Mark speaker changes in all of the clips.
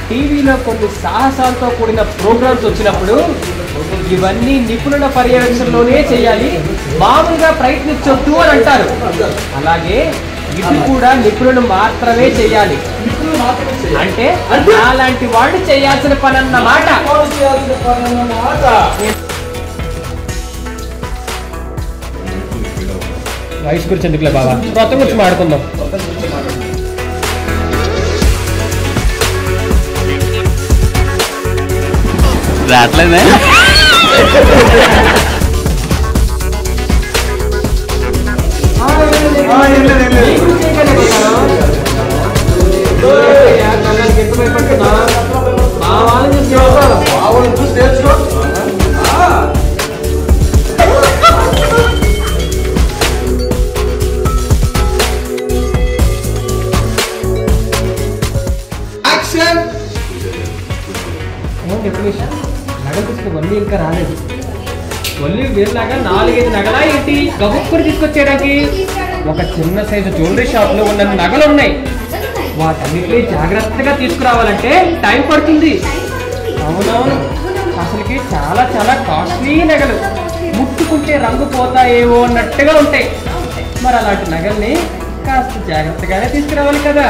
Speaker 1: టీవీలో కొన్ని సాహసాలతో కూడిన ప్రోగ్రామ్స్ వచ్చినప్పుడు ఇవన్నీ నిపుణుల పర్యవేక్షణలోనే చేయాలి, మామూలుగా ప్రయత్నించొద్దు అని అంటారు. అలాగే ఇది కూడా నిపుణులు మాత్రమే చేయాలి. అంటే అలాంటి వాళ్ళు చేయాల్సిన పని అన్నమాట. వయసు గురించి ఎందుకులే బాబా, కొత్త గురించి మాడుకుందాం.
Speaker 2: రాట్లేదే
Speaker 1: నగలు తీసుకుని వల్లి ఇంకా రాలేదు. వల్లి వీళ్ళలాగా 4-5 నగలా ఏంటి గబుక్కుని తీసుకొచ్చేయడానికి? ఒక చిన్న సైజు జ్యువెలరీ షాప్ లో ఉన్న నగలు ఉన్నాయి. వాటన్నిటిని జాగ్రత్తగా తీసుకురావాలంటే టైం పడుతుంది. అవునవును, అసలుకి చాలా చాలా కాస్ట్లీ నగలు, ముట్టుకుంటే రంగు పోతాయేవో అన్నట్టుగా ఉంటాయి. మరి అలాంటి నగల్ని కాస్త జాగ్రత్తగానే తీసుకురావాలి కదా.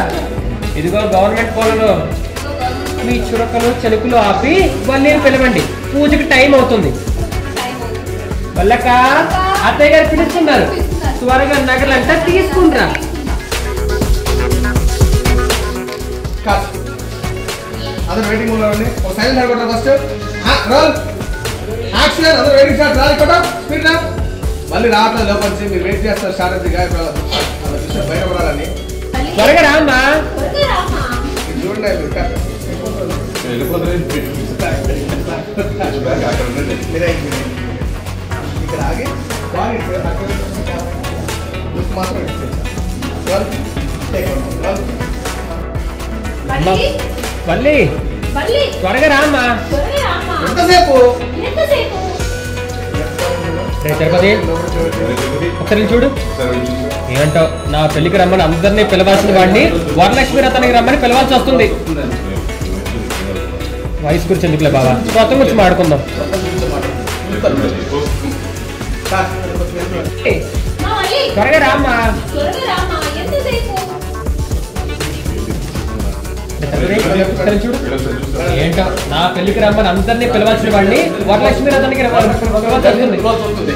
Speaker 1: ఇదిగో గవర్నమెంట్ కోలలో మీ చురకలు చెలుకులు ఆపి వల్లిని పిలవండి, పూజకి టైం అవుతుంది. వల్లక అత్తయ్య గారు పిలుస్తున్నారు, త్వరగా నగలంతా తీసుకుంటా.
Speaker 3: అందరూ వెయిటింగ్ ఉన్నారండి. ఒక సైలెంట్ అనుకుంటారు ఫస్ట్. Role action. అందరూ వెయిటింగ్ షాట్ రాలి కొట్ట స్పీడ్ రా. మళ్ళీ రావట్లేదు లోపలికి, మీరు వెయిట్ చేస్తారు స్ట్రాటజీగా. ఇప్పుడు బయటపడాలని
Speaker 1: త్వరగా రామ్మా.
Speaker 3: చూడండి ఇక్కడ ఆగి మాత్రం
Speaker 1: వల్లి త్వరగా రామ్మా.
Speaker 3: ఎంతసేపు?
Speaker 1: తిరుపతి ఒకసారి చూడు. ఏంటో నా పెళ్లికి రమ్మని అందరినీ పిలవాల్సిన వాడిని వరలక్ష్మి రథానికి రమ్మని పిలవాల్సి వస్తుంది. వయసు గురించి ఎందుకులే బాబా, కొత్త గురించి మాడుకుందాం. త్వరగా రామ్మా. చూడు. ఏంటో నా పెళ్లికి రమ్మని అందరినీ పిలవాల్సిన వాడిని వరలక్ష్మి రథానికి పిలవాల్సి వస్తుంది.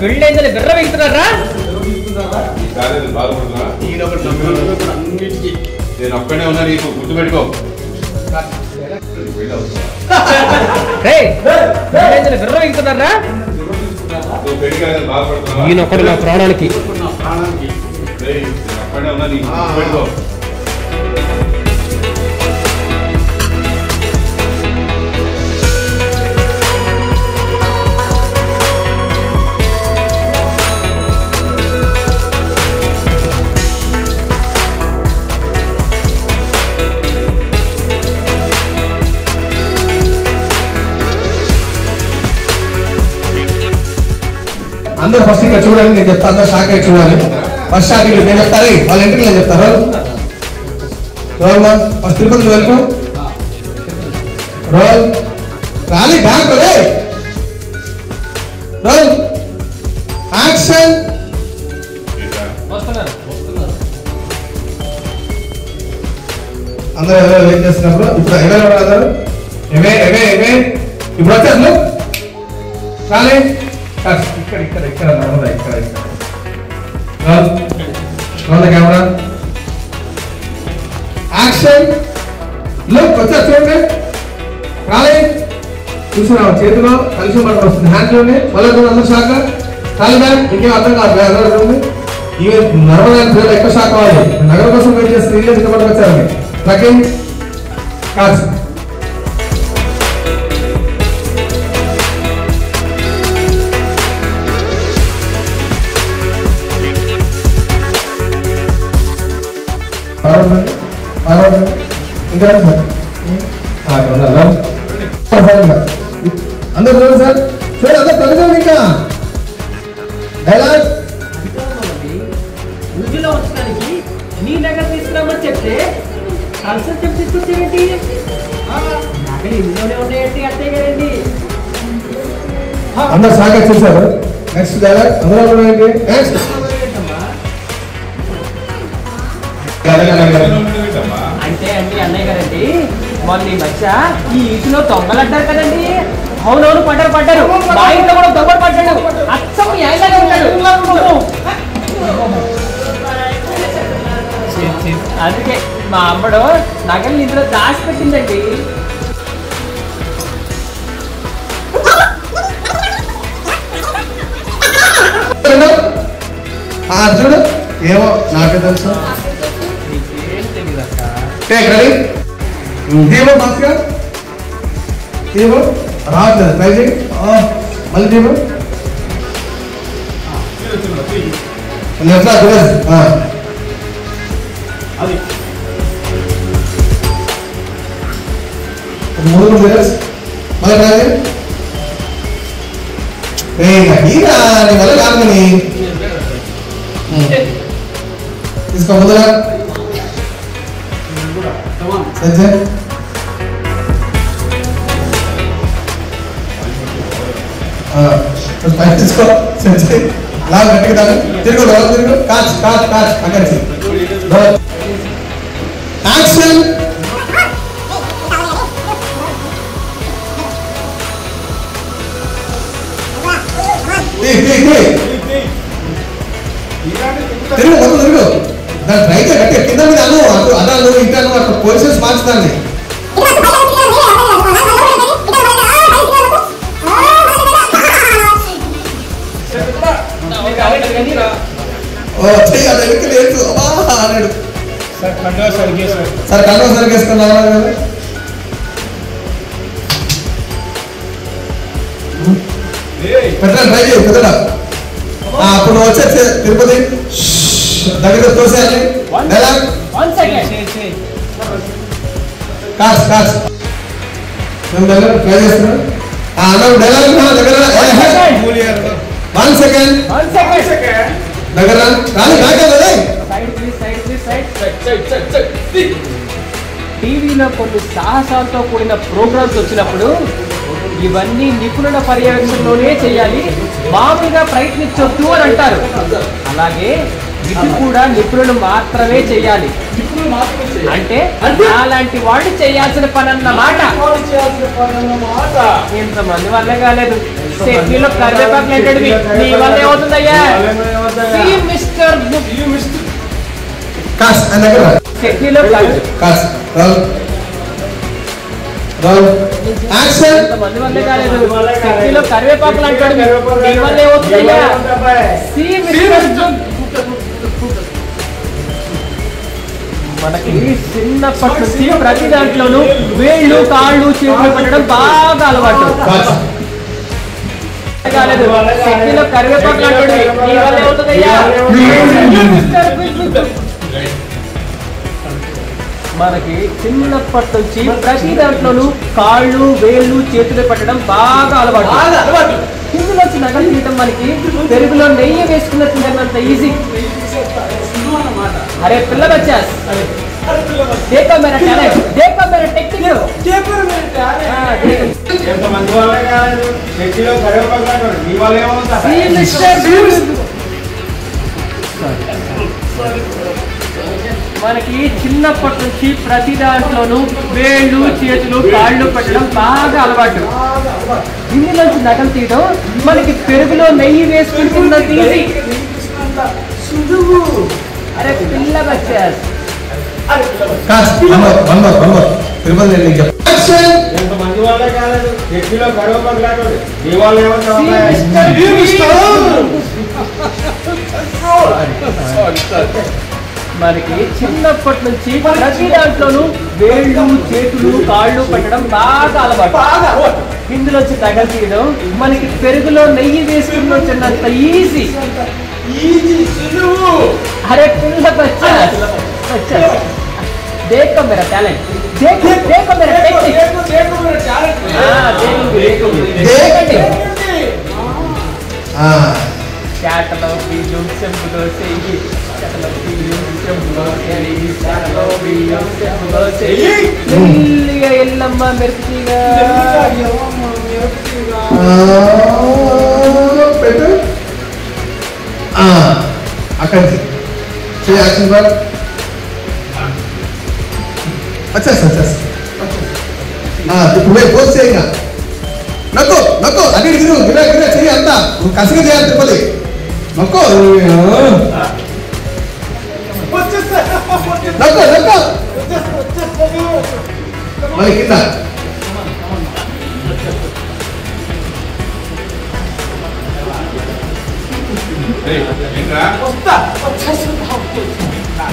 Speaker 1: పెళ్ళైందని బిర్ర వెళ్తున్నారా?
Speaker 4: నేను ఒక్కడే ఉన్నా, నీకు గుర్తుపెట్టుకో.
Speaker 1: బిర్ర వెళ్తున్నారా? ఈయనొక్కడు నా ప్రాణానికి.
Speaker 4: ఒక్కడే ఉన్నా, నీకు గుర్తుపెట్టుకో.
Speaker 3: అందరూ ఫస్ట్ ఇక్కడ చూడండి, నేను చెప్తాను. అందరూ షాక్ అయ్యి చూడాలి. ఫస్ట్ షాక్ నేను చెప్తారు, వాళ్ళ ఇంటికి నేను చెప్తారు. రోల్ ఫస్ట్ తిరుపతి వెళ్తూ రోల్ రాలి బ్యాంక్ రోల్ యాక్షన్. అందరూ ఎవరో వెయిట్ చేస్తున్నప్పుడు ఇప్పుడు ఎవరెవరు అందరు ఇప్పుడు వచ్చారు రాలే. ఇక్కడ ఇక్కడ ఇక్కడ నర్మదా ఇక్కడ ఇక్కడ కెమెరా యాక్షన్. లుక్ వచ్చా చూడండి. రాలే చూసినా చేతిలో కలిసి మాట వస్తుంది, హ్యాండ్లోనే మళ్ళీ అందరూ షాక్. రాలి బ్యాగ్ ఇంకేం అర్థం కాదు. ఈవెన్ నర్మదా పిల్లలు ఎక్కువ షాక్ అవ్వాలి. నగరం కోసం వెయిట్ చేస్తే ఇంత పట్టుకు వచ్చారు. ట్రకింగ్ కాదు. ఇంకా అందరూ సార్ చూడండి, అందరూ తగ్గుతాం. ఇంకా అందరు సాగా చూసారు. నెక్స్ట్ డైలాగ్ అందరూ కూడా ఏంటి నెక్స్ట్
Speaker 1: అంటే అండి అన్నయ్య గారండి మొన్న ఈ మధ్య ఈ ఈసులో దొంగలు అంటారు కదండి. అవునవును పడ్డారు. మా ఇంట్లో కూడా దొంగలు పడ్డాడు. అచ్చం యాయలాగా ఉంటాడు. అందుకే మా అమ్మడు నగల్ని ఇందులో దాచి పెట్టిందండి.
Speaker 3: చూడు ఏమో నాకే తెలుసు. దీపో మంచిగా దీపో రావట్లేదు ట్రై చేయి మళ్ళీ దీపో ఎట్లా మూడు మళ్ళీ ట్రై చేయి. నీ వల్ల కాదని తీసుకో ముందుగా సంజయ్ తీసుకో సంజయ్ లాగా గట్టిగా తిరుగు కాచ్ అక్కడి యాక్షన్. తిరుగు మొత్తం తిరుగు దాన్ని ట్రై కట్టి కింద మీద అన్నాను ఇంటాను అక్కడ పొజిషన్స్ మార్చుతాన్ని. చెయ్యి లేదు అన్నాడు. సార్ కండవ సరిగేసుకున్నా పెట్టా ట్రై చేయి పెద్దడా. అప్పుడు వచ్చే తిరుపతి దగ్గర తోసేయాలి. డైలాగ్ కాచ్ మేము దగ్గర ట్రై చేస్తున్నాం. అన్న డైలాగ్ దగ్గర 1 సెకండ్ దగ్గర
Speaker 1: టీవీలో కొన్ని సాహసాలతో కూడిన ప్రోగ్రామ్స్ వచ్చినప్పుడు ఇవన్నీ నిపుణుల పర్యవేక్షణలోనే చేయాలి, మామూలుగా ప్రయత్నించొద్దు అని అంటారు. అలాగే ఇది కూడా నిపుణులు మాత్రమే చేయాలి. అంటే అలాంటి వాడు చేయాల్సిన పని అన్నమాట. ఇంతమంది వల్లే కాలేదు. చట్నీలో కరివేపాకు లేటాడు నీ వల్ల ఏమవుతుందయ్యా? చట్నీలో ఇంతమంది వల్లే కాలేదు. చట్నీలో కరివేపాకులు అంటాడు నీ వల్ల ఏమవుతుందయ్యా? మనకి చిన్నప్పటి నుంచి ప్రతి దాంట్లోనూ వేళ్ళు కాళ్ళు చేతులు పెట్టడం బాగా అలవాటు. చట్నీలో కరివేపాకు అంటాడు నీ వల్ల ఏమవుతుందయ్యా? మనకి చిన్నప్పటి నుంచి ప్రతి దాంట్లోనూ కాళ్ళు వేళ్ళు చేతులు పెట్టడం బాగా అలవాటు. ఇందులో నగలు తీయటం మనకి పెరుగులో నెయ్యి వేసుకున్న తిన్నంత ఈజీ. అరే పిల్ల బచ్చా देखो मेरा टैलेंट, देखो मेरा टेक्निक, देखो मेरा टैलेंट. ఎంతమంది వాళ్ళే కాదు చెట్టిలో కరివేపాకు నీ వాళ్ళే ఏమవుతా సి మిస్టర్ మనకి చిన్నప్పటి నుంచి ప్రతి దాంట్లోనూ వేళ్ళు చేతులు కాళ్ళు పెట్టడం బాగా అలవాటు. ఇందులోంచి నగలు తీయడం మనకి పెరుగులో నెయ్యి వేసుకుంటున్నది ఈజీ. అరే పిల్ల బచ్చా ఎంతమంది వాళ్ళే కాలేదు చెట్టిలో కరివేపాకు లాంటి నీ వాళ్ళు ఏమవుతా మనకి చిన్నప్పటి నుంచి ప్రతి దాంట్లోనూ వేళ్ళు చేతులు కాళ్ళు పెట్టడం బాగా అలవాటు. ఇందులోంచి నగలు తీయడం మనకి పెరుగులో నెయ్యి వేసుకుని వచ్చినంత ఈజీ. అరే పిల్ల బచ్చా देखो मेरा टैलेंट, देखो देखो मेरा टेक्निक, देखो मेरा टैलेंट. देखो कैटलॉगी यूट्यूब से ही कैटलॉगी यूट्यूब से कैटलॉगी यूट्यूब से ये एल्लम्मा मिर्चिगा
Speaker 3: పెట్టు అక్కడి నుంచి చేయి యాక్షన్ బార్ వచ్చేస్తా ఇప్పుడు పోస్ట్ చేయంగా నక్కో నక్కో అటు ఇటు గిరా గిరా చెయ్యి అంతా కసిగా చేయాలి తిప్పలి నక్కో నక్కో నక్కో మళ్ళీ కింద
Speaker 4: ఏంట్రా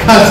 Speaker 3: కాదు